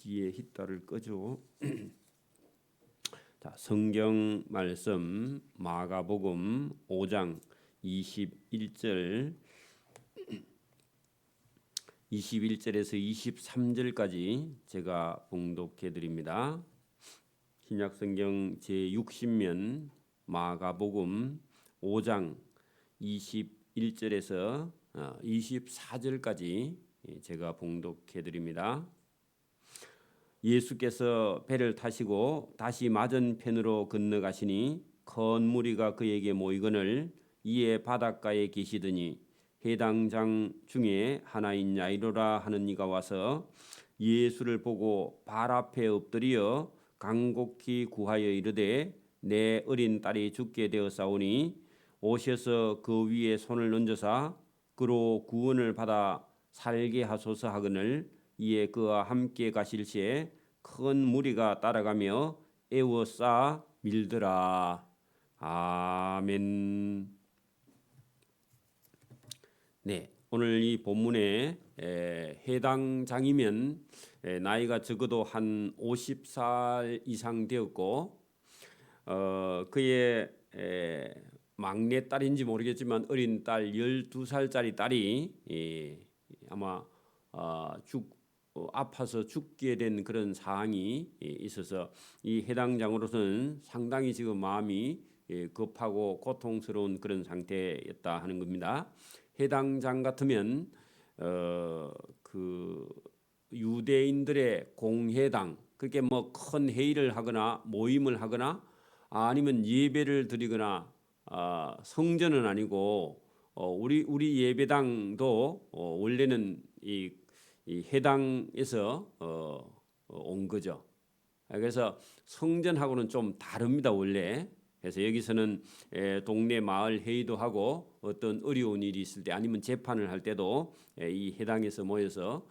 뒤에 히터를 끄죠. 자, 성경 말씀 마가복음 5장 21절에서 23절까지 제가 봉독해 드립니다. 신약성경 제60면 마가복음 5장 21절에서 24절까지 제가 봉독해 드립니다. 예수께서 배를 타시고 다시 맞은편으로 건너가시니 큰 무리가 그에게 모이거늘 이에 바닷가에 계시더니 해당장 중에 하나인 야이로라 하는 이가 와서 예수를 보고 발 앞에 엎드려 간곡히 구하여 이르되 내 어린 딸이 죽게 되었사오니 오셔서 그 위에 손을 얹으사 그로 구원을 받아 살게 하소서 하거늘 이에 그와 함께 가실 시에 큰 무리가 따라가며 애워싸 밀더라. 아멘. 네, 오늘 이 본문에 해당 장이면 나이가 적어도 한 50살 이상 되었고 그의 막내 딸인지 모르겠지만 어린 딸 12살짜리 딸이 아마 아파서 죽게 된 그런 사항이 있어서 이 해당장으로서는 상당히 지금 마음이 급하고 고통스러운 그런 상태였다 하는 겁니다. 해당장 같으면 그 유대인들의 공회당, 그렇게 뭐 큰 회의를 하거나 모임을 하거나 아니면 예배를 드리거나 성전은 아니고 우리 예배당도 원래는 이 해당에서 온 거죠. 그래서 성전하고는 좀 다릅니다 원래. 그래서 여기서는 동네 마을 회의도 하고 어떤 어려운 일이 있을 때 아니면 재판을 할 때도 이 해당에서 모여서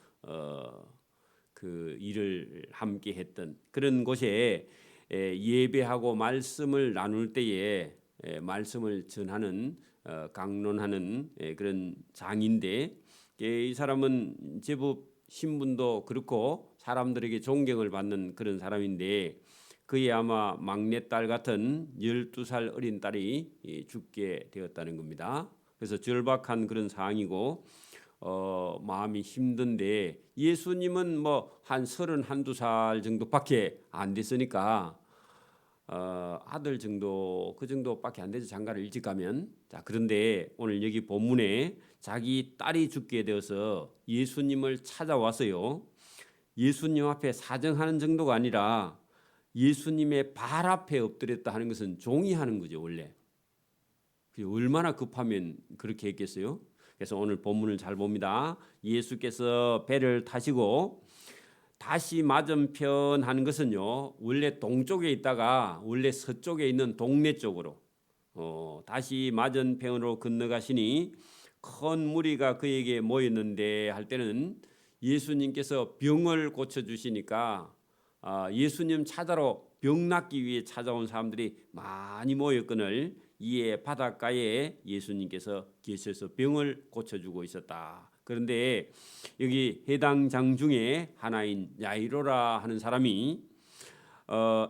그 일을 함께 했던 그런 곳에 예배하고 말씀을 나눌 때에 말씀을 전하는 강론하는 그런 장인데 이 사람은 제법 신분도 그렇고 사람들에게 존경을 받는 그런 사람인데 그의 아마 막내딸 같은 12살 어린 딸이 죽게 되었다는 겁니다. 그래서 절박한 그런 상황이고 마음이 힘든데 예수님은 뭐 한 31~32살 정도밖에 안 됐으니까 아들 정도 그 정도밖에 안 되죠. 장가를 일찍 가면. 자, 그런데 오늘 여기 본문에 자기 딸이 죽게 되어서 예수님을 찾아와서요. 예수님 앞에 사정하는 정도가 아니라 예수님의 발 앞에 엎드렸다 하는 것은 종이 하는 거죠, 원래. 얼마나 급하면 그렇게 했겠어요? 그래서 오늘 본문을 잘 봅니다. 예수께서 배를 타시고 다시 맞은편 하는 것은요, 원래 동쪽에 있다가 원래 서쪽에 있는 동네 쪽으로 다시 맞은편으로 건너가시니 큰 무리가 그에게 모였는데 할 때는 예수님께서 병을 고쳐주시니까 예수님 찾아러 병 낫기 위해 찾아온 사람들이 많이 모였거늘 이에 바닷가에 예수님께서 계셔서 병을 고쳐주고 있었다. 그런데 여기 해당 장 중에 하나인 야이로라 하는 사람이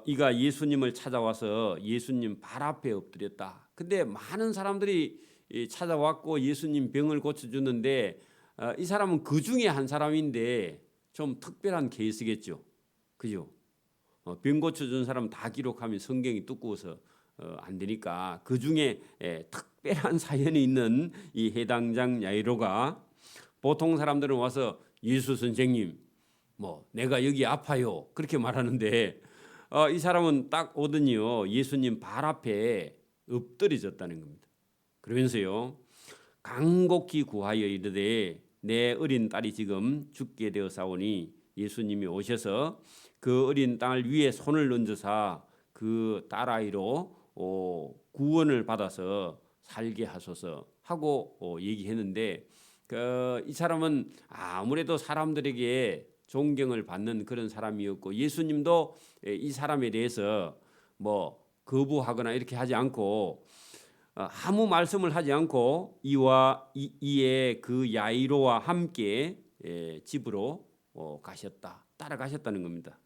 이가 예수님을 찾아와서 예수님 발 앞에 엎드렸다. 근데 많은 사람들이 찾아왔고 예수님 병을 고쳐주는데 이 사람은 그 중에 한 사람인데 좀 특별한 케이스겠죠. 그죠? 병 고쳐준 사람 다 기록하면 성경이 두꺼워서 안 되니까 그 중에 특별한 사연이 있는 이 해당장 야이로가 보통 사람들은 와서 예수 선생님 뭐 내가 여기 아파요 그렇게 말하는데 이 사람은 딱 오더니요 예수님 발 앞에 엎드려졌다는 겁니다. 그러면서요 간곡히 구하여 이르되 내 어린 딸이 지금 죽게 되어사오니 예수님이 오셔서 그 어린 딸 위에 손을 얹으사 그 딸아이로 구원을 받아서 살게 하소서 하고 얘기했는데 이 사람은 아무래도 사람들에게 존경을 받는 그런 사람이었고 예수님도 이 사람에 대해서 뭐 거부하거나 이렇게 하지 않고 아무 말씀을 하지 않고 이에 그 야이로와 함께 집으로 가셨다. 따라가셨다는 겁니다.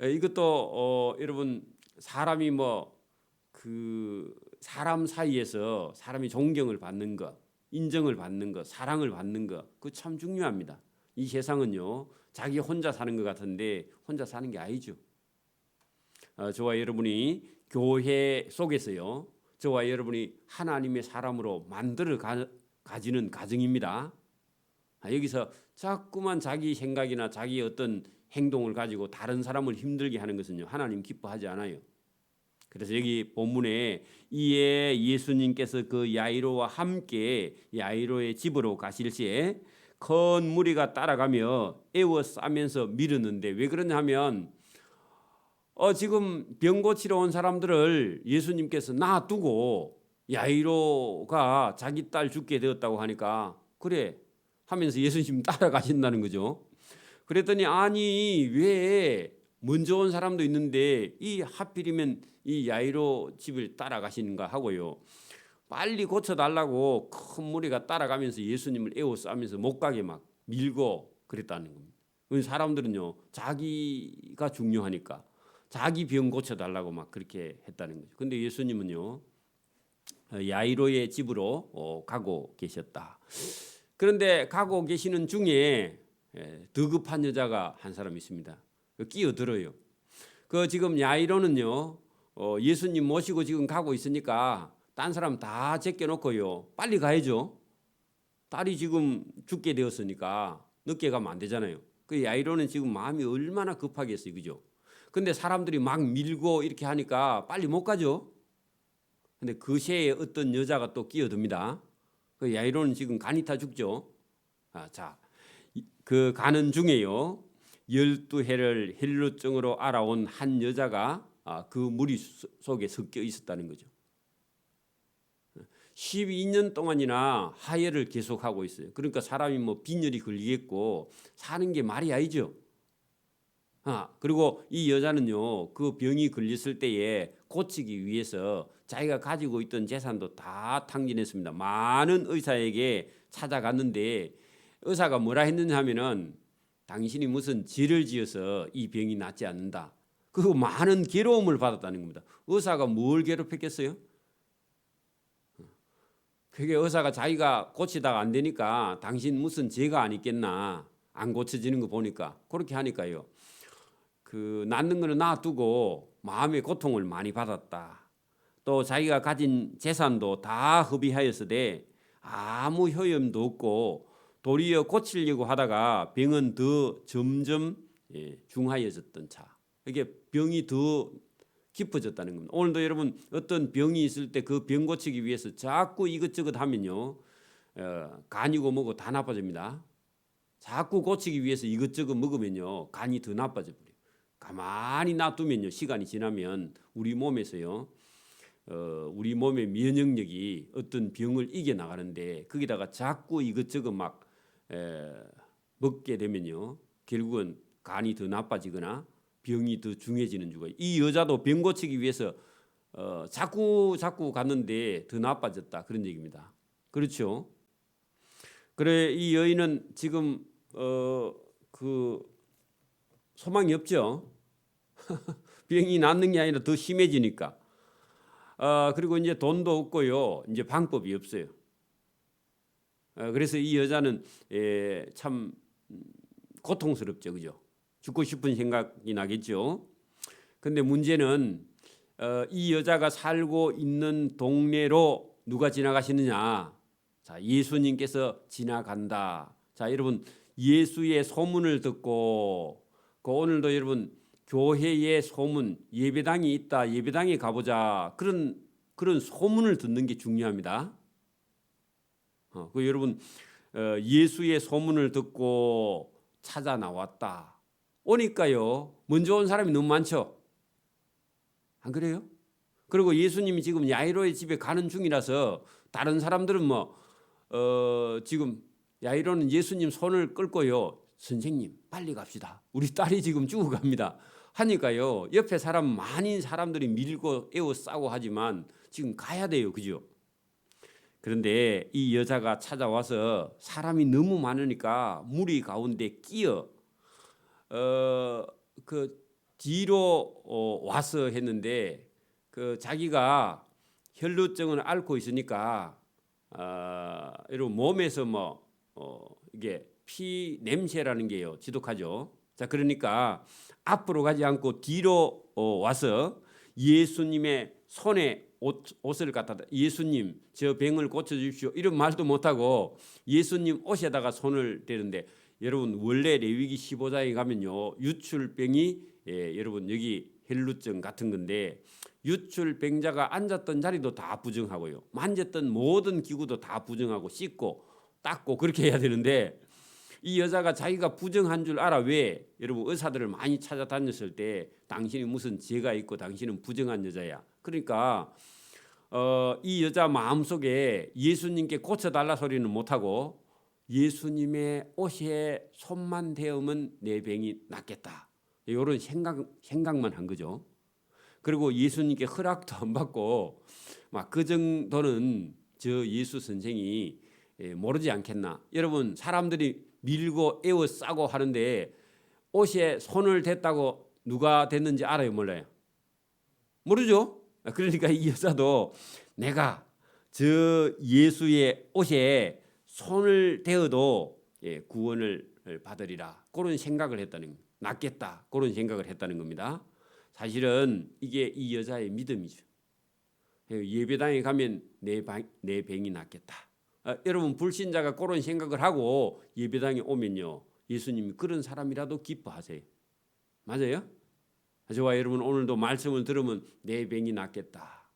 이것도 여러분 사람이 사람 사이에서 사람이 존경을 받는 것, 인정을 받는 것, 사랑을 받는 것, 그거 참 중요합니다. 이 세상은요, 자기 혼자 사는 것 같은데 혼자 사는 게 아니죠. 저와 여러분이 교회 속에서요, 저와 여러분이 하나님의 사람으로 만들어 가지는 가정입니다. 여기서 자꾸만 자기 생각이나 자기 어떤 행동을 가지고 다른 사람을 힘들게 하는 것은요, 하나님 기뻐하지 않아요. 그래서 여기 본문에 이에 예수님께서 그 야이로와 함께 야이로의 집으로 가실 시에 큰 무리가 따라가며 애워싸면서 미루는데, 왜 그러냐 하면 지금 병 고치러 온 사람들을 예수님께서 놔두고 야이로가 자기 딸 죽게 되었다고 하니까 그래 하면서 예수님 따라가신다는 거죠. 그랬더니 아니 왜 먼저 온 사람도 있는데 이 하필이면 이 야이로 집을 따라가시는가 하고요. 빨리 고쳐달라고 큰 무리가 따라가면서 예수님을 에워싸면서 못 가게 막 밀고 그랬다는 겁니다. 사람들은요 자기가 중요하니까 자기 병 고쳐달라고 막 그렇게 했다는 거죠. 근데 예수님은요 야이로의 집으로 가고 계셨다. 그런데 가고 계시는 중에 더 급한 여자가 한 사람 있습니다. 끼어들어요. 지금 야이로는요 예수님 모시고 지금 가고 있으니까 딴 사람 다 제껴놓고요 빨리 가야죠. 딸이 지금 죽게 되었으니까 늦게 가면 안 되잖아요. 야이로는 지금 마음이 얼마나 급하겠어요, 그죠? 근데 사람들이 막 밀고 이렇게 하니까 빨리 못 가죠. 근데 그 새에 어떤 여자가 또 끼어듭니다. 야이로는 지금 간이 타 죽죠. 그 가는 중에요 12해를 헬루증으로 알아온 한 여자가 그 무리 속에 섞여 있었다는 거죠. 12년 동안이나 하혈을 계속하고 있어요. 그러니까 사람이 빈혈이 걸리겠고 사는 게 말이 아니죠. 그리고 이 여자는요 그 병이 걸렸을 때에 고치기 위해서 자기가 가지고 있던 재산도 다 탕진했습니다. 많은 의사에게 찾아갔는데 의사가 뭐라 했느냐 하면은 당신이 무슨 죄를 지어서 이 병이 낫지 않는다. 그 많은 괴로움을 받았다는 겁니다. 의사가 뭘 괴롭혔겠어요? 그게 의사가 자기가 고치다가 안 되니까 당신 무슨 죄가 안 있겠나, 안 고쳐지는 거 보니까 그렇게 하니까요. 낫는 거는 놔두고 마음의 고통을 많이 받았다. 또 자기가 가진 재산도 다 허비하였으되 아무 효험도 없고 도리어 고치려고 하다가 병은 더 점점 중하여졌던 차. 이게 병이 더 깊어졌다는 겁니다. 오늘도 여러분 어떤 병이 있을 때 그 병 고치기 위해서 자꾸 이것저것 하면요 간이고 뭐고 다 나빠집니다. 자꾸 고치기 위해서 이것저것 먹으면요 간이 더 나빠져 버려요. 가만히 놔두면요 시간이 지나면 우리 몸에서요 우리 몸의 면역력이 어떤 병을 이겨 나가는데 거기다가 자꾸 이것저것 막 먹게 되면요 결국은 간이 더 나빠지거나 병이 더 중해지는 주가. 이 여자도 병 고치기 위해서 자꾸 갔는데 더 나빠졌다 그런 얘기입니다. 그렇죠? 그래 이 여인은 지금 소망이 없죠. 병이 낫는 게 아니라 더 심해지니까. 그리고 이제 돈도 없고요. 이제 방법이 없어요. 그래서 이 여자는 참 고통스럽죠, 그죠? 죽고 싶은 생각이 나겠죠. 근데 문제는 이 여자가 살고 있는 동네로 누가 지나가시느냐? 자, 예수님께서 지나간다. 자, 여러분 예수의 소문을 듣고 오늘도 여러분 교회의 소문, 예배당이 있다, 예배당에 가보자 그런 소문을 듣는 게 중요합니다. 여러분 예수의 소문을 듣고 찾아 나왔다. 오니까요 먼저 온 사람이 너무 많죠. 안 그래요? 그리고 예수님이 지금 야이로의 집에 가는 중이라서 다른 사람들은 지금 야이로는 예수님 손을 끌고요. 선생님 빨리 갑시다. 우리 딸이 지금 죽어갑니다. 하니까요 옆에 많은 사람들이 밀고 에워싸고 하지만 지금 가야 돼요. 그죠? 그런데 이 여자가 찾아와서 사람이 너무 많으니까 무리 가운데 끼어 그 뒤로 와서 했는데 그 자기가 혈루증을 앓고 있으니까 여러분 몸에서 뭐 이게 피 냄새라는 게요 지독하죠. 자 그러니까 앞으로 가지 않고 뒤로 와서 예수님의 손에 옷을 갖다 예수님 저 병을 고쳐 주십시오 이런 말도 못하고 예수님 옷에다가 손을 대는데 여러분 원래 레위기 15장에 가면요 유출병이 여러분 여기 헬루증 같은 건데 유출병자가 앉았던 자리도 다 부정하고요 만졌던 모든 기구도 다 부정하고 씻고 닦고 그렇게 해야 되는데 이 여자가 자기가 부정한 줄 알아. 왜? 여러분 의사들을 많이 찾아다녔을 때 당신이 무슨 죄가 있고 당신은 부정한 여자야. 그러니까 이 여자 마음속에 예수님께 고쳐달라 소리는 못하고 예수님의 옷에 손만 대으면 내 병이 낫겠다. 이런 생각만 한 거죠. 그리고 예수님께 허락도 안 받고 막 그 정도는 저 예수 선생이 모르지 않겠나. 여러분 사람들이 밀고 에워싸고 하는데 옷에 손을 댔다고 누가 됐는지 알아요 몰라요? 모르죠. 그러니까 이 여자도 내가 저 예수의 옷에 손을 대어도 구원을 받으리라 그런 생각을 했다는 겁니다. 낫겠다 그런 생각을 했다는 겁니다. 사실은 이게 이 여자의 믿음이죠. 예배당에 가면 내 병이 낫겠다. 여러분 불신자가 그런 생각을 하고 예배당에 오면요 예수님이 그런 사람이라도 기뻐하세요. 맞아요? 저와 여러분 오늘도 말씀을 들으면 내 병이 낫겠다.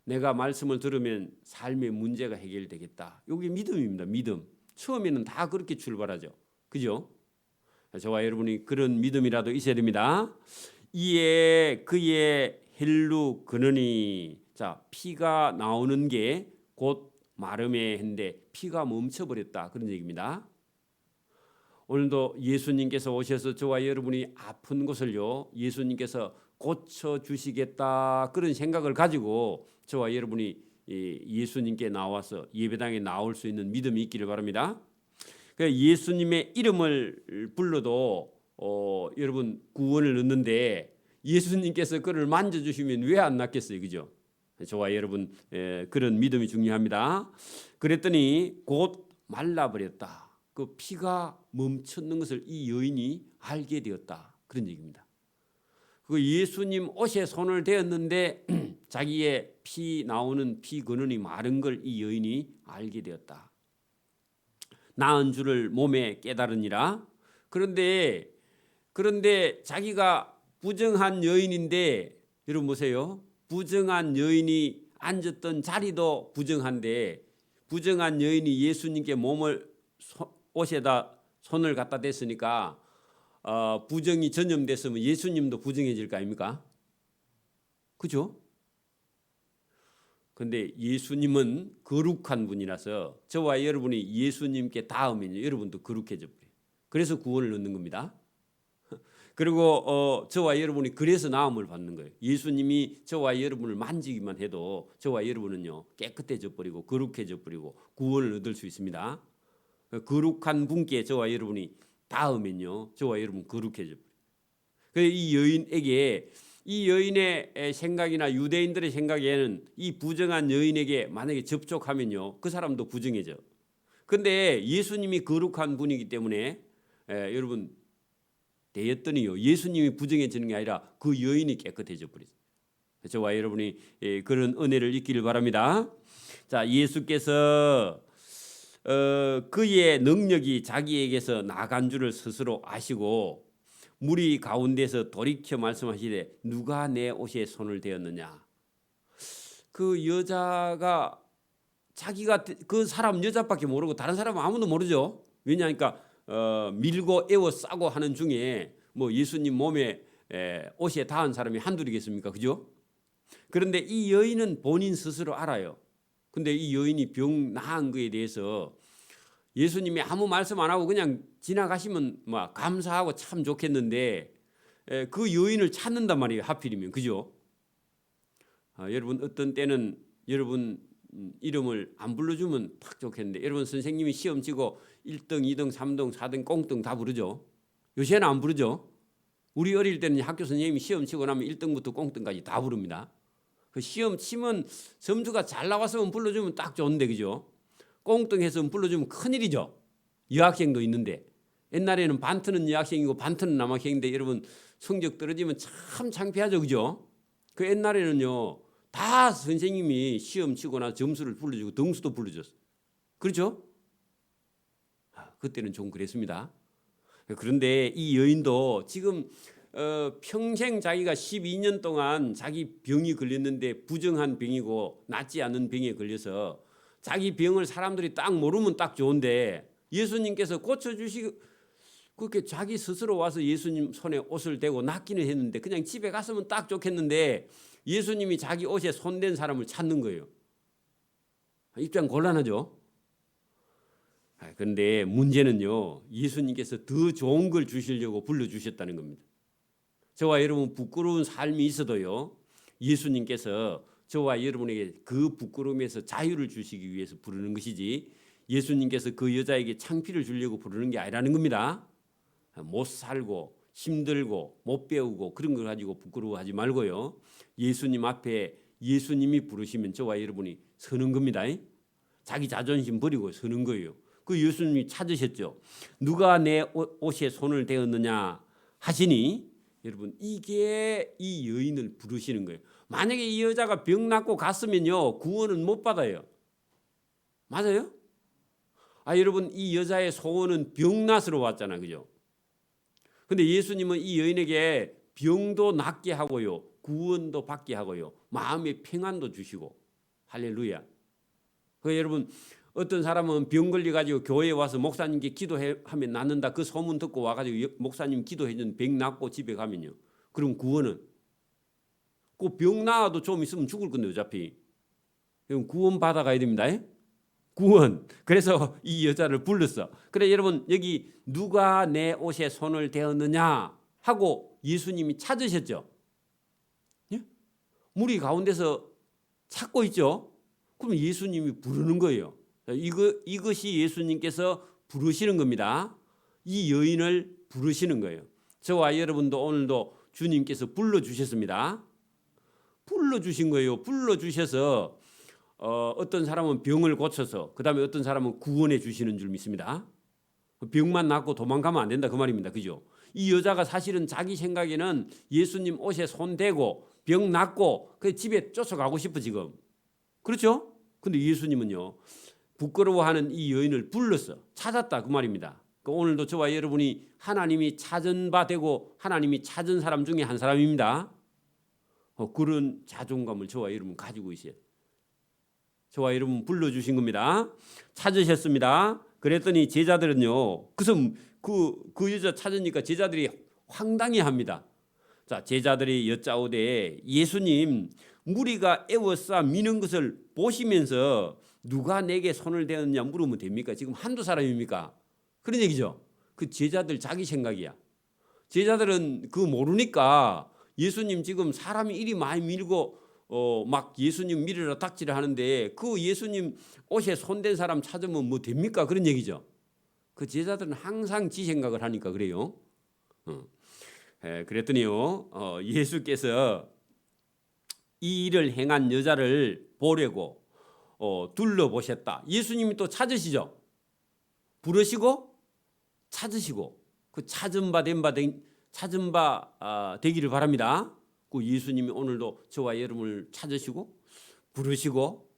내가 말씀을 들으면 삶의 문제가 해결되겠다. 이게 믿음입니다. 믿음. 처음에는 다 그렇게 출발하죠. 그죠? 저와 여러분이 그런 믿음이라도 있어야 됩니다. 이에 그의 헬루 근원이 자 피가 나오는 게 곧 마름에 했는데 피가 멈춰버렸다 그런 얘기입니다. 오늘도 예수님께서 오셔서 저와 여러분이 아픈 것을요 예수님께서 고쳐주시겠다 그런 생각을 가지고 저와 여러분이 예수님께 나와서 예배당에 나올 수 있는 믿음이 있기를 바랍니다. 예수님의 이름을 불러도 여러분 구원을 얻는데 예수님께서 그를 만져주시면 왜 안 낫겠어요, 그죠? 저와 여러분 그런 믿음이 중요합니다. 그랬더니 곧 말라버렸다. 그 피가 멈췄는 것을 이 여인이 알게 되었다. 그런 얘기입니다. 그 예수님 옷에 손을 대었는데 자기의 피 나오는 피 근원이 마른 걸 이 여인이 알게 되었다. 나은 줄을 몸에 깨달으니라. 그런데 자기가 부정한 여인인데 여러분 보세요. 부정한 여인이 앉았던 자리도 부정한데 부정한 여인이 예수님께 몸을 옷에다 손을 갖다 댔으니까 부정이 전염됐으면 예수님도 부정해질 거 아닙니까? 그죠? 근데 예수님은 거룩한 분이라서 저와 여러분이 예수님께 닿으면 여러분도 거룩해져 버려요. 그래서 구원을 얻는 겁니다. 그리고 저와 여러분이 그래서 나음을 받는 거예요. 예수님이 저와 여러분을 만지기만 해도 저와 여러분은요 깨끗해져 버리고 거룩해져 버리고 구원을 얻을 수 있습니다. 거룩한 분께 저와 여러분이 닿으면요 저와 여러분 거룩해져 버려요. 그래서 이 여인에게 이 여인의 생각이나 유대인들의 생각에는 이 부정한 여인에게 만약에 접촉하면요 그 사람도 부정해져. 근데 예수님이 거룩한 분이기 때문에 여러분 되었더니요 예수님이 부정해지는 게 아니라 그 여인이 깨끗해져 버리죠. 저와 여러분이 그런 은혜를 잊기를 바랍니다. 자 예수께서 그의 능력이 자기에게서 나간 줄을 스스로 아시고 무리 가운데서 돌이켜 말씀하시되 누가 내 옷에 손을 대었느냐. 그 여자가 자기가 그 사람 여자밖에 모르고 다른 사람은 아무도 모르죠. 왜냐하니까 밀고 에워 싸고 하는 중에 뭐 예수님 몸에 옷에 닿은 사람이 한둘이겠습니까? 그죠? 그런데 이 여인은 본인 스스로 알아요. 근데 이 여인이 병 나은 거에 대해서 예수님이 아무 말씀 안 하고 그냥 지나가시면 막 감사하고 참 좋겠는데 그 여인을 찾는단 말이에요. 하필이면. 그죠? 여러분 어떤 때는 여러분 이름을 안 불러주면 딱 좋겠는데 여러분 선생님이 시험 치고 1등, 2등, 3등, 4등, 꽁등 다 부르죠. 요새는 안 부르죠. 우리 어릴 때는 학교 선생님이 시험 치고 나면 1등부터 꽁등까지 다 부릅니다. 그 시험 치면 점수가 잘 나왔으면 불러주면 딱 좋은데 그죠? 꽁등해서 불러주면 큰일이죠. 여학생도 있는데 옛날에는 반트는 여학생이고 반트는 남학생인데 여러분 성적 떨어지면 참 창피하죠. 그죠? 그 옛날에는요 다 선생님이 시험 치고 나서 점수를 불러주고 등수도 불러줬어요. 그렇죠? 그때는 좀 그랬습니다. 그런데 이 여인도 지금 평생 자기가 12년 동안 자기 병이 걸렸는데 부정한 병이고 낫지 않은 병에 걸려서 자기 병을 사람들이 딱 모르면 딱 좋은데 예수님께서 고쳐주시고 그렇게 자기 스스로 와서 예수님 손에 옷을 대고 낫기는 했는데 그냥 집에 갔으면 딱 좋겠는데 예수님이 자기 옷에 손댄 사람을 찾는 거예요. 입장 곤란하죠. 그런데 문제는요 예수님께서 더 좋은 걸 주시려고 불러주셨다는 겁니다. 저와 여러분 부끄러운 삶이 있어도요 예수님께서 저와 여러분에게 그 부끄러움에서 자유를 주시기 위해서 부르는 것이지 예수님께서 그 여자에게 창피를 주려고 부르는 게 아니라는 겁니다. 못 살고 힘들고 못 배우고 그런 걸 가지고 부끄러워하지 말고요. 예수님 앞에 예수님이 부르시면 저와 여러분이 서는 겁니다. 자기 자존심 버리고 서는 거예요. 그 예수님이 찾으셨죠. 누가 내 옷에 손을 대었느냐 하시니 여러분 이게 이 여인을 부르시는 거예요. 만약에 이 여자가 병 낫고 갔으면요 구원은 못 받아요. 맞아요? 여러분 이 여자의 소원은 병 낫으러 왔잖아요. 그죠? 근데 예수님은 이 여인에게 병도 낫게 하고요. 구원도 받게 하고요. 마음의 평안도 주시고 할렐루야. 그 여러분 어떤 사람은 병 걸려가지고 교회에 와서 목사님께 기도하면 낫는다. 그 소문 듣고 와가지고 목사님 기도해준 병 낫고 집에 가면요. 그럼 구원은? 그 병 나아도 좀 있으면 죽을 건데 어차피. 그럼 구원 받아가야 됩니다. 구원. 그래서 이 여자를 불렀어. 그래 여러분 여기 누가 내 옷에 손을 대었느냐 하고 예수님이 찾으셨죠. 예? 무리 가운데서 찾고 있죠. 그럼 예수님이 부르는 거예요. 이것이 예수님께서 부르시는 겁니다. 이 여인을 부르시는 거예요. 저와 여러분도 오늘도 주님께서 불러주셨습니다. 불러주신 거예요. 불러주셔서 어떤 사람은 병을 고쳐서 그 다음에 어떤 사람은 구원해 주시는 줄 믿습니다. 병만 낫고 도망가면 안 된다 그 말입니다. 그죠? 이 여자가 사실은 자기 생각에는 예수님 옷에 손 대고 병 낫고 그 집에 쫓아가고 싶어 지금. 그렇죠? 근데 예수님은요. 부끄러워하는 이 여인을 불렀어. 찾았다 그 말입니다. 오늘도 저와 여러분이 하나님이 찾은 바 되고 하나님이 찾은 사람 중에 한 사람입니다. 그런 자존감을 저와 여러분 가지고 있어요. 저와 여러분 불러주신 겁니다. 찾으셨습니다. 그랬더니 제자들은요. 그래서 그 여자 찾으니까 제자들이 황당해합니다. 자, 제자들이 여짜오되 예수님 무리가 애워싸 미는 것을 보시면서 누가 내게 손을 대었냐 물으면 됩니까? 지금 한두 사람입니까? 그런 얘기죠. 그 제자들 자기 생각이야. 제자들은 그 모르니까 예수님 지금 사람이 이리 많이 밀고 막 예수님 밀으러 닥치려 하는데 그 예수님 옷에 손댄 사람 찾으면 뭐 됩니까? 그런 얘기죠. 그 제자들은 항상 지 생각을 하니까 그래요. 그랬더니요 예수께서 이 일을 행한 여자를 보려고 둘러보셨다. 예수님이 또 찾으시죠. 부르시고 찾으시고 그 찾은 바 되기를 바랍니다. 그 예수님이 오늘도 저와 여러분을 찾으시고 부르시고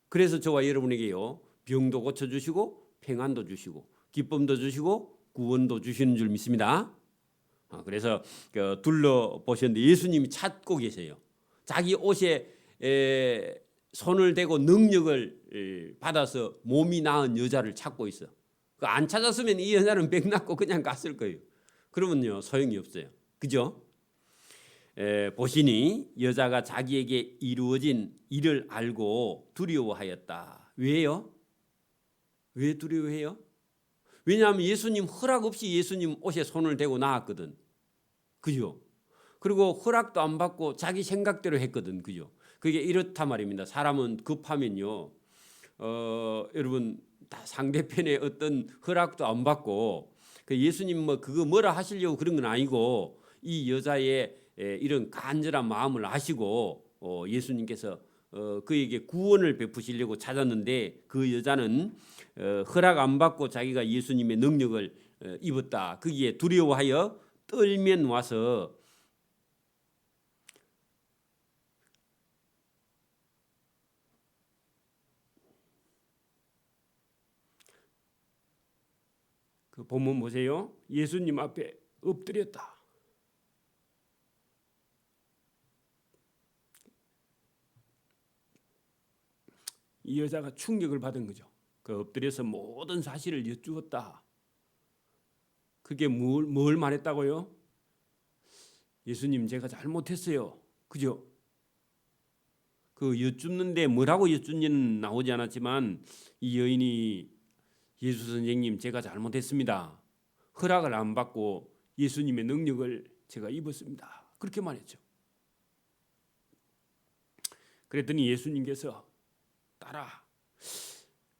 그래서 저와 여러분에게요 병도 고쳐주시고 평안도 주시고 기쁨도 주시고 구원도 주시는 줄 믿습니다. 그래서 둘러보셨는데 예수님이 찾고 계세요. 자기 옷에 손을 대고 능력을 받아서 몸이 나은 여자를 찾고 있어. 안 찾았으면 이 여자는 병 낫고 그냥 갔을 거예요. 그러면요 소용이 없어요. 그죠? 보시니 여자가 자기에게 이루어진 일을 알고 두려워하였다. 왜요? 왜 두려워해요? 왜냐하면 예수님 허락 없이 예수님 옷에 손을 대고 나왔거든. 그죠? 그리고 허락도 안 받고 자기 생각대로 했거든. 그죠? 그게 이렇단 말입니다. 사람은 급하면요. 여러분 다 상대편의 어떤 허락도 안 받고 그 예수님 뭐 그거 뭐라 하시려고 그런 건 아니고 이 여자의 이런 간절한 마음을 아시고 예수님께서 그에게 구원을 베푸시려고 찾았는데 그 여자는 허락 안 받고 자기가 예수님의 능력을 입었다. 거기에 두려워하여 떨면 와서 그 본문 보세요. 예수님 앞에 엎드렸다. 이 여자가 충격을 받은 거죠. 그 엎드려서 모든 사실을 여쭈었다. 그게 뭘 말했다고요? 예수님, 제가 잘못했어요. 그죠? 그 여쭙는데 뭐라고 여쭙는지는 나오지 않았지만 이 여인이 예수 선생님, 제가 잘못했습니다. 허락을 안 받고 예수님의 능력을 제가 입었습니다. 그렇게 말했죠. 그랬더니 예수님께서 따라.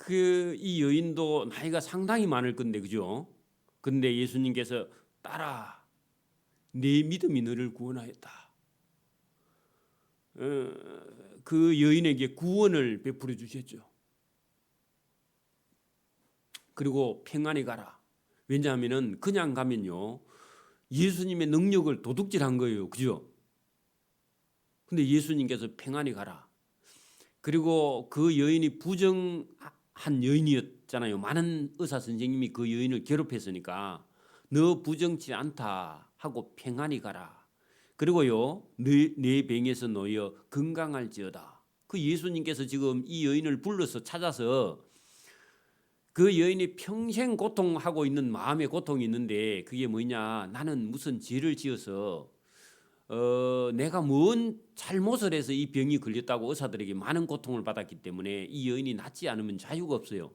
이 여인도 나이가 상당히 많을 건데, 그죠? 근데 예수님께서 따라, 내 믿음이 너를 구원하였다. 그 여인에게 구원을 베풀어 주셨죠. 그리고 평안히 가라. 왜냐하면은 그냥 가면요, 예수님의 능력을 도둑질한 거예요, 그죠? 근데 예수님께서 평안히 가라. 그리고 그 여인이 부정한 여인이었잖아요. 많은 의사 선생님이 그 여인을 괴롭혔으니까 너 부정치 않다 하고 평안히 가라. 그리고요, 내 병에서 놓여 건강할지어다. 그 예수님께서 지금 이 여인을 불러서 찾아서 그 여인이 평생 고통하고 있는 마음의 고통이 있는데 그게 뭐냐? 나는 무슨 죄를 지어서 내가 뭔 잘못을 해서 이 병이 걸렸다고 의사들에게 많은 고통을 받았기 때문에 이 여인이 낫지 않으면 자유가 없어요.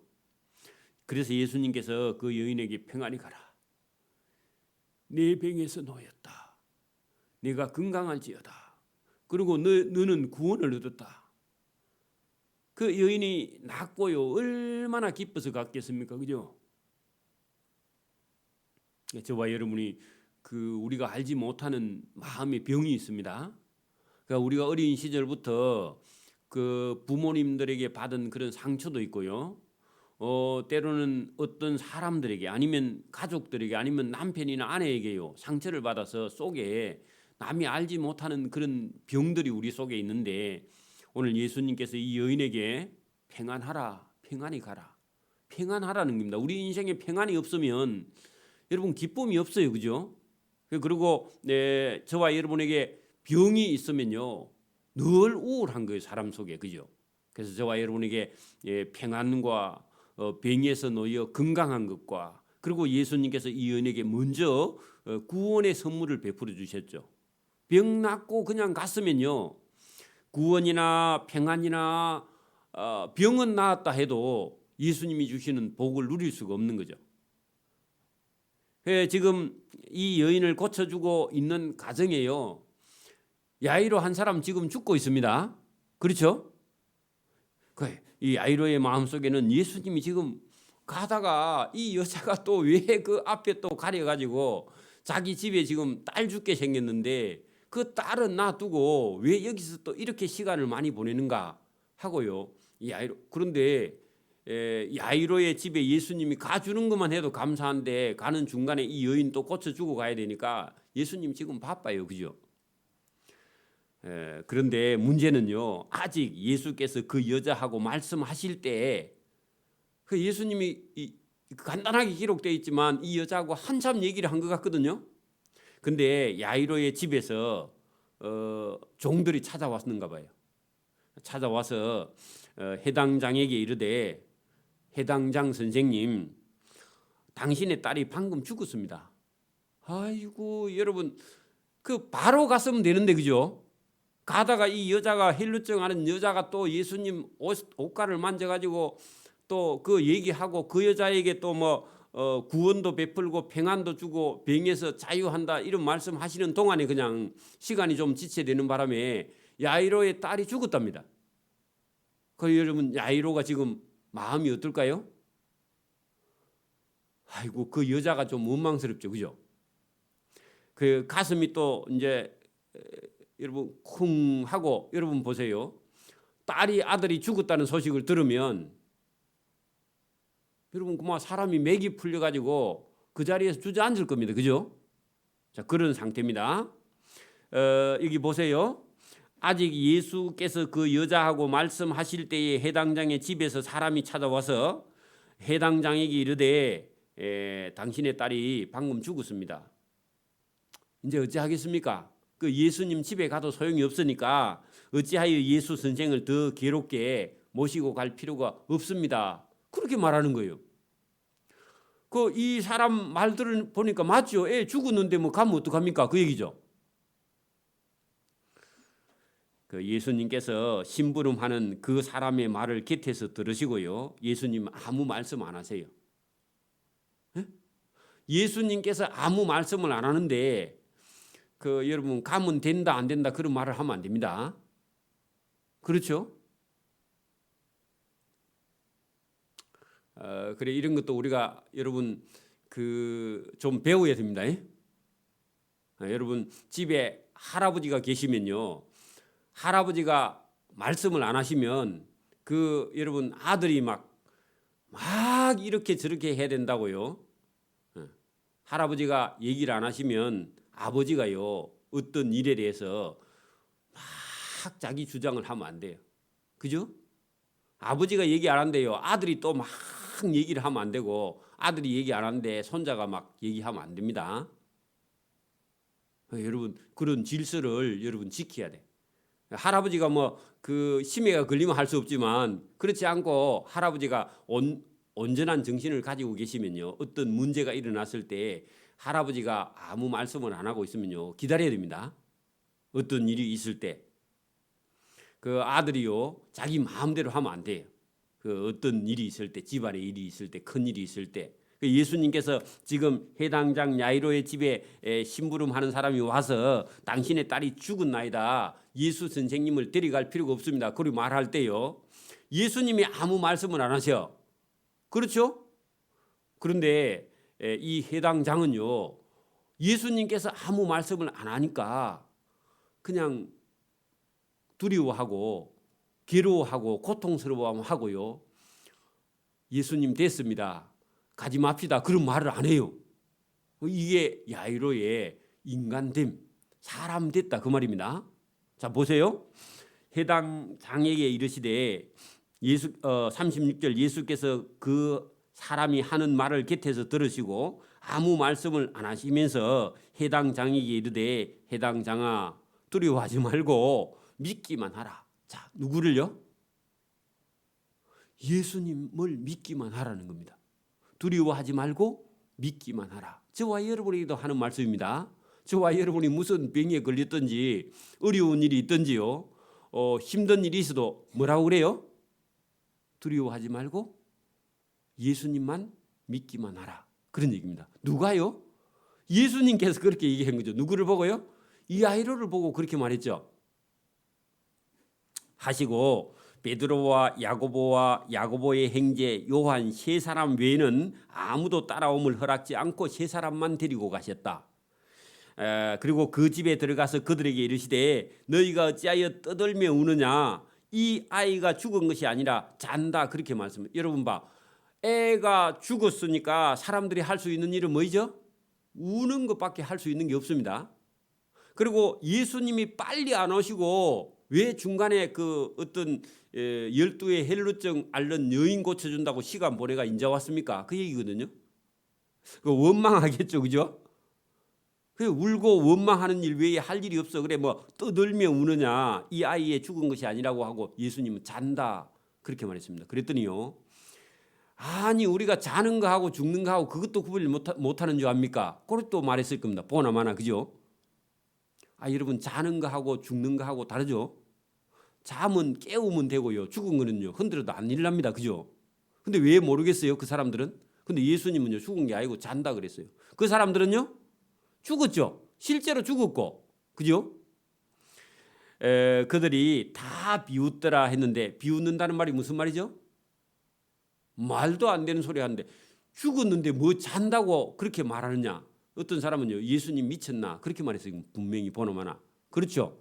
그래서 예수님께서 그 여인에게 평안히 가라. 내 병에서 놓였다. 네가 건강할지어다. 그리고 너는 구원을 얻었다. 그 여인이 낫고요. 얼마나 기뻐서 갔겠습니까? 그죠? 저와 여러분이 우리가 알지 못하는 마음의 병이 있습니다. 그러니까 우리가 어린 시절부터 그 부모님들에게 받은 그런 상처도 있고요. 때로는 어떤 사람들에게 아니면 가족들에게 아니면 남편이나 아내에게요. 상처를 받아서 속에 남이 알지 못하는 그런 병들이 우리 속에 있는데 오늘 예수님께서 이 여인에게 평안하라, 평안히 가라. 평안하라는 겁니다. 우리 인생에 평안이 없으면 여러분 기쁨이 없어요. 그죠? 그리고 저와 여러분에게 병이 있으면요. 늘 우울한 거예요. 사람 속에. 그죠? 그래서 저와 여러분에게 평안과 병에서 놓여 건강한 것과 그리고 예수님께서 이 여인에게 먼저 구원의 선물을 베풀어 주셨죠. 병 낫고 그냥 갔으면요. 구원이나 평안이나 병은 나았다 해도 예수님이 주시는 복을 누릴 수가 없는 거죠. 지금 이 여인을 고쳐주고 있는 가정에요. 야이로 한 사람 지금 죽고 있습니다. 그렇죠? 이 야이로의 마음속에는 예수님이 지금 가다가 이 여자가 또 왜 그 앞에 또 가려가지고 자기 집에 지금 딸 죽게 생겼는데 그 딸은 놔두고 왜 여기서 또 이렇게 시간을 많이 보내는가 하고요. 그런데 야이로의 집에 예수님이 가주는 것만 해도 감사한데 가는 중간에 이 여인 또 고쳐주고 가야 되니까 예수님 지금 바빠요. 그죠? 그런데 문제는요. 아직 예수께서 그 여자하고 말씀하실 때 그 예수님이 간단하게 기록되어 있지만 이 여자하고 한참 얘기를 한 것 같거든요. 근데 야이로의 집에서 종들이 찾아왔는가 봐요. 찾아와서 해당 장에게 이르되 해당 장 선생님, 당신의 딸이 방금 죽었습니다. 아이고 여러분, 그 바로 갔으면 되는데 그죠? 가다가 이 여자가 헬루증 하는 여자가 또 예수님 옷가를 만져가지고 또 그 얘기하고 그 여자에게 또 뭐 구원도 베풀고 평안도 주고 병에서 자유한다 이런 말씀하시는 동안에 그냥 시간이 좀 지체되는 바람에 야이로의 딸이 죽었답니다. 그 여러분 야이로가 지금 마음이 어떨까요? 아이고 그 여자가 좀 원망스럽죠, 그죠? 그 가슴이 또 이제 여러분 쿵 하고 여러분 보세요. 딸이 아들이 죽었다는 소식을 들으면 여러분 그만 사람이 맥이 풀려 가지고 그 자리에서 주저앉을 겁니다. 그죠? 자, 그런 상태입니다. 여기 보세요. 아직 예수께서 그 여자하고 말씀하실 때에 해당 장의 집에서 사람이 찾아와서 해당 장에게 이르되 당신의 딸이 방금 죽었습니다. 이제 어찌하겠습니까? 그 예수님 집에 가도 소용이 없으니까 어찌하여 예수 선생을 더 괴롭게 모시고 갈 필요가 없습니다. 그렇게 말하는 거예요. 그 이 사람 말들을 보니까 맞죠? 죽었는데 뭐 가면 어떡합니까? 그 얘기죠. 그 예수님께서 심부름하는 그 사람의 말을 곁에서 들으시고요. 예수님 아무 말씀 안 하세요. 예수님께서 아무 말씀을 안 하는데 그 여러분 가면 된다 안 된다 그런 말을 하면 안 됩니다. 그렇죠? 그래 이런 것도 우리가 여러분 그 좀 배워야 됩니다. 여러분 집에 할아버지가 계시면요. 할아버지가 말씀을 안 하시면 그 여러분 아들이 막 이렇게 저렇게 해야 된다고요. 할아버지가 얘기를 안 하시면 아버지가요 어떤 일에 대해서 막 자기 주장을 하면 안 돼요. 그죠? 아버지가 얘기 안 한대요. 아들이 또 막 얘기를 하면 안 되고 아들이 얘기 안 하는데 손자가 막 얘기하면 안 됩니다. 여러분 그런 질서를 여러분 지켜야 돼. 할아버지가 뭐 그 치매가 걸리면 할 수 없지만 그렇지 않고 할아버지가 온전한 정신을 가지고 계시면요 어떤 문제가 일어났을 때 할아버지가 아무 말씀을 안 하고 있으면요 기다려야 됩니다. 어떤 일이 있을 때 그 아들이요 자기 마음대로 하면 안 돼요. 그 어떤 일이 있을 때 집안에 일이 있을 때 큰 일이 있을 때 예수님께서 지금 해당장 야이로의 집에 심부름하는 사람이 와서 당신의 딸이 죽었나이다. 예수 선생님을 데려갈 필요가 없습니다. 그리고 말할 때요. 예수님이 아무 말씀을 안 하셔. 그렇죠? 그런데 이 해당장은요. 예수님께서 아무 말씀을 안 하니까 그냥 두려워하고 괴로워하고 고통스러워하고요. 예수님 됐습니다. 가지 맙시다. 그런 말을 안 해요. 이게 야이로의 인간됨, 사람 됐다 그 말입니다. 자 보세요. 해당 장에게 이르시되 36절 예수께서 그 사람이 하는 말을 곁에서 들으시고 아무 말씀을 안 하시면서 해당 장에게 이르되 해당 장아 두려워하지 말고 믿기만 하라. 자 누구를요? 예수님을 믿기만 하라는 겁니다. 두려워하지 말고 믿기만 하라. 저와 여러분에게도 하는 말씀입니다. 저와 여러분이 무슨 병에 걸렸든지 어려운 일이 있든지요. 힘든 일이 있어도 뭐라고 그래요? 두려워하지 말고 예수님만 믿기만 하라. 그런 얘기입니다. 누가요? 예수님께서 그렇게 얘기한 거죠. 누구를 보고요? 이 야이로를 보고 그렇게 말했죠. 하시고 베드로와 야고보의 형제 요한 세 사람 외에는 아무도 따라옴을 허락지 않고 세 사람만 데리고 가셨다. 그리고 그 집에 들어가서 그들에게 이르시되 너희가 어찌하여 떠들며 우느냐 이 아이가 죽은 것이 아니라 잔다 그렇게 말씀해요. 여러분 봐 애가 죽었으니까 사람들이 할 수 있는 일은 뭐죠? 우는 것밖에 할 수 있는 게 없습니다. 그리고 예수님이 빨리 안 오시고 왜 중간에 그 어떤 12의 헬루증 앓는 여인 고쳐준다고 시간 보내가 인제 왔습니까? 그 얘기거든요. 그 원망하겠죠, 그죠? 그 울고 원망하는 일 외에 할 일이 없어. 그래 뭐 떠들며 우느냐 이 아이의 죽은 것이 아니라고 하고 예수님은 잔다 그렇게 말했습니다. 그랬더니요. 아니 우리가 자는 거하고 죽는 거하고 그것도 구분을 못하는 줄 압니까? 그것도 말했을 겁니다. 보나마나 그죠? 여러분 자는 거하고 죽는 거하고 다르죠? 잠은 깨우면 되고요. 죽은 거는요. 흔들어도 안 일납니다. 그죠? 근데 왜 모르겠어요? 그 사람들은? 근데 예수님은요. 죽은 게 아니고 잔다 그랬어요. 그 사람들은요. 죽었죠. 실제로 죽었고. 그죠? 그들이 다 비웃더라 했는데 비웃는다는 말이 무슨 말이죠? 말도 안 되는 소리 하는데 죽었는데 뭐 잔다고 그렇게 말하느냐? 어떤 사람은요, 예수님 미쳤나 그렇게 말했어요. 분명히 번호 하나. 그렇죠?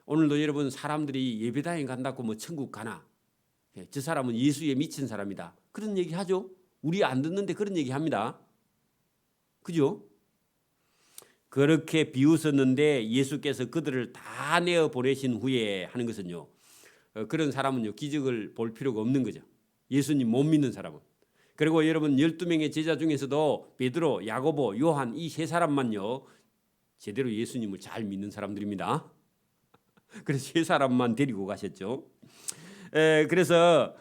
오늘도 여러분 사람들이 예배당에 간다고 뭐 천국 가나? 저 사람은 예수에 미친 사람이다. 그런 얘기 하죠. 우리 안 듣는데 그런 얘기 합니다. 그죠? 그렇게 비웃었는데 예수께서 그들을 다 내어 보내신 후에 하는 것은요, 그런 사람은요 기적을 볼 필요가 없는 거죠. 예수님 못 믿는 사람은. 그리고 여러분 12명의 제자 중에서도 베드로, 야고보, 요한 이 세 사람만요 제대로 예수님을 잘 믿는 사람들입니다. 그래서 세 사람만 데리고 가셨죠. 그래서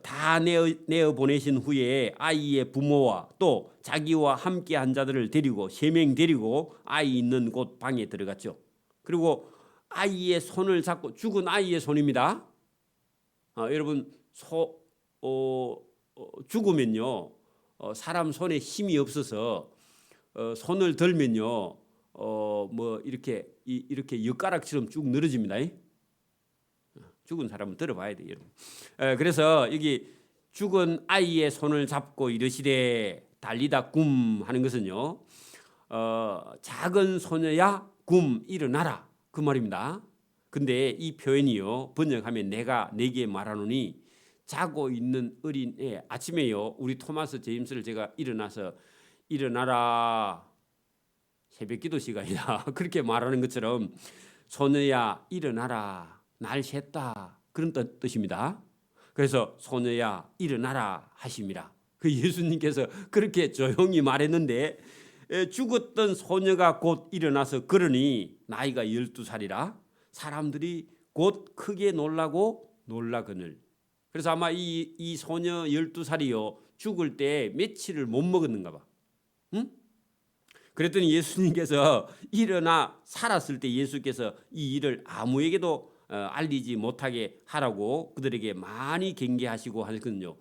다 내어 보내신 후에 아이의 부모와 또 자기와 함께 한 자들을 데리고 3명 데리고 아이 있는 곳 방에 들어갔죠. 그리고 아이의 손을 잡고, 죽은 아이의 손입니다. 여러분 죽으면요 사람 손에 힘이 없어서 손을 들면요 뭐 이렇게 엿가락처럼 쭉 늘어집니다. 죽은 사람은 들어봐야 돼요. 그래서 여기 죽은 아이의 손을 잡고 이르시되 달리다 굼 하는 것은요 작은 소녀야 굼 일어나라 그 말입니다. 근데 이 표현이요 번역하면 내가 네게 말하노니 자고 있는 어린애. 아침에요 우리 토마스 제임스를 제가 일어나서 일어나라 새벽기도 시간이다 그렇게 말하는 것처럼 소녀야 일어나라 날 샜다 그런 뜻입니다. 그래서 소녀야 일어나라 하심이라. 그 예수님께서 그렇게 조용히 말했는데 죽었던 소녀가 곧 일어나서 걸으니 나이가 12살이라 사람들이 곧 크게 놀라고 놀라거늘. 그래서 아마 이 소녀 12살이요 죽을 때 며칠을 못 먹었는가 봐. 응? 그랬더니 예수님께서 일어나 살았을 때 예수께서 이 일을 아무에게도 알리지 못하게 하라고 그들에게 많이 경계하시고 하거든요.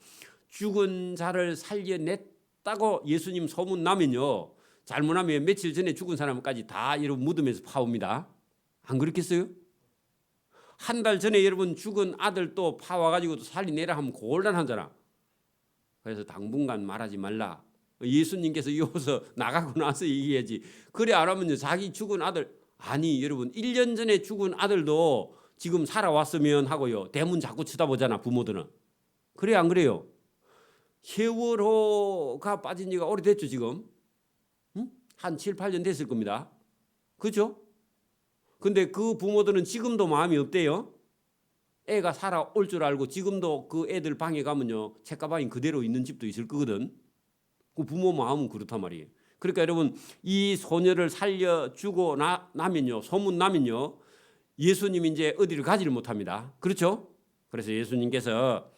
죽은 자를 살려냈다고 예수님 소문 나면요 잘못하면 며칠 전에 죽은 사람까지 다 이런 무덤에서 파옵니다. 안 그렇겠어요? 한 달 전에 여러분 죽은 아들 또 파와가지고 살리내라 하면 곤란하잖아. 그래서 당분간 말하지 말라. 예수님께서 이어서 나가고 나서 얘기해야지. 그래 안 하면요 자기 죽은 아들, 아니 여러분 1년 전에 죽은 아들도 지금 살아왔으면 하고요 대문 자꾸 쳐다보잖아 부모들은. 그래 안 그래요? 세월호가 빠진 지가 오래됐죠 지금. 응? 한 7, 8년 됐을 겁니다. 그렇죠? 근데 그 부모들은 지금도 마음이 없대요. 애가 살아올 줄 알고 지금도 그 애들 방에 가면요 책가방이 그대로 있는 집도 있을 거거든. 그 부모 마음은 그렇단 말이에요. 그러니까 여러분 이 소녀를 살려주고 나면요 소문 나면요 예수님이 이제 어디를 가지를 못합니다. 그렇죠? 그래서 예수님께서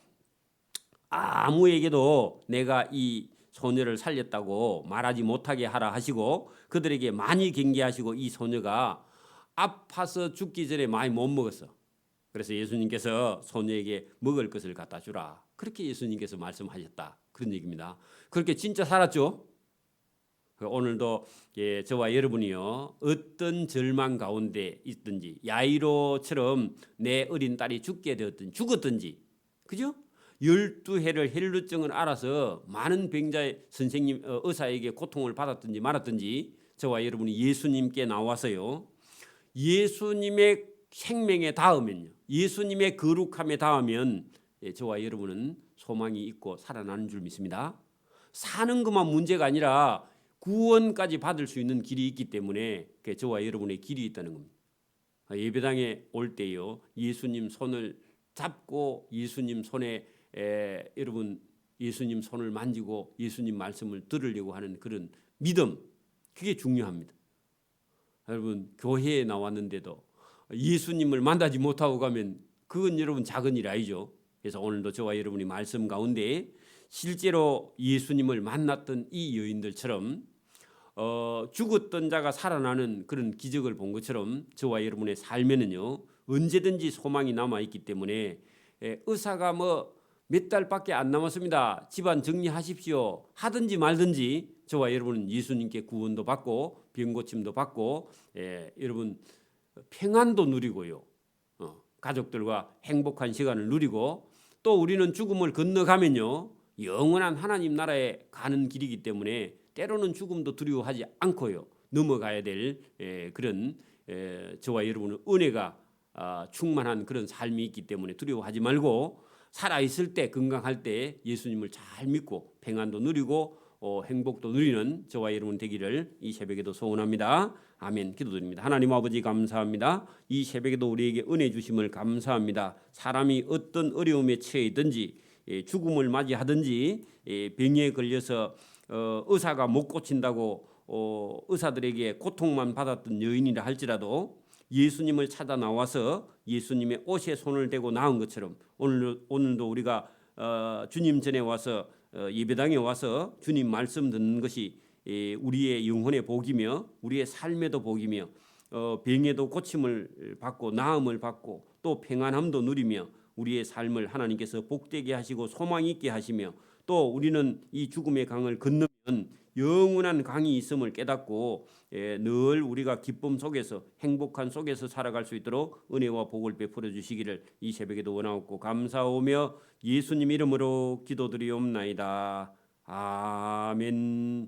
아무에게도 내가 이 소녀를 살렸다고 말하지 못하게 하라 하시고 그들에게 많이 경계하시고 이 소녀가 아파서 죽기 전에 많이 못 먹었어. 그래서 예수님께서 소녀에게 먹을 것을 갖다 주라. 그렇게 예수님께서 말씀하셨다. 그런 얘기입니다. 그렇게 진짜 살았죠. 오늘도 저와 여러분이요 어떤 절망 가운데 있든지 야이로처럼 내 어린 딸이 죽게 되었든지 죽었든지 그죠? 12해를 혈루증을 알아서 많은 병자의 선생님 의사에게 고통을 받았든지 말았든지 저와 여러분이 예수님께 나와서요 예수님의 생명에 닿으면요 예수님의 거룩함에 닿으면 저와 여러분은 소망이 있고 살아나는 줄 믿습니다. 사는 것만 문제가 아니라 구원까지 받을 수 있는 길이 있기 때문에 저와 여러분의 길이 있다는 겁니다. 예배당에 올 때요 예수님 손을 잡고 예수님 손에 여러분 예수님 손을 만지고 예수님 말씀을 들으려고 하는 그런 믿음 그게 중요합니다. 여러분 교회에 나왔는데도 예수님을 만나지 못하고 가면 그건 여러분 작은 일 아니죠. 그래서 오늘도 저와 여러분이 말씀 가운데 실제로 예수님을 만났던 이 여인들처럼 죽었던 자가 살아나는 그런 기적을 본 것처럼 저와 여러분의 삶에는요 언제든지 소망이 남아있기 때문에 의사가 뭐 몇 달밖에 안 남았습니다. 집안 정리하십시오. 하든지 말든지 저와 여러분은 예수님께 구원도 받고 병고침도 받고 여러분 평안도 누리고요. 가족들과 행복한 시간을 누리고 또 우리는 죽음을 건너가면요 영원한 하나님 나라에 가는 길이기 때문에 때로는 죽음도 두려워하지 않고요. 넘어가야 될 그런 저와 여러분의 은혜가 충만한 그런 삶이 있기 때문에 두려워하지 말고 살아 있을 때 건강할 때 예수님을 잘 믿고 평안도 누리고 행복도 누리는 저와 여러분 되기를 이 새벽에도 소원합니다. 아멘. 기도드립니다. 하나님 아버지 감사합니다. 이 새벽에도 우리에게 은혜 주심을 감사합니다. 사람이 어떤 어려움에 처해 있든지 죽음을 맞이하든지 병에 걸려서 의사가 못 고친다고 의사들에게 고통만 받았던 여인이라 할지라도 예수님을 찾아 나와서 예수님의 옷에 손을 대고 나은 것처럼 오늘도 우리가 주님 전에 와서 예배당에 와서 주님 말씀 듣는 것이 우리의 영혼의 복이며 우리의 삶에도 복이며 병에도 고침을 받고 나음을 받고 또 평안함도 누리며 우리의 삶을 하나님께서 복되게 하시고 소망 있게 하시며 또 우리는 이 죽음의 강을 건너면 영원한 강이 있음을 깨닫고 늘 우리가 기쁨 속에서 행복한 속에서 살아갈 수 있도록 은혜와 복을 베풀어 주시기를 이 새벽에도 원하옵고 감사하며 예수님 이름으로 기도드리옵나이다. 아멘.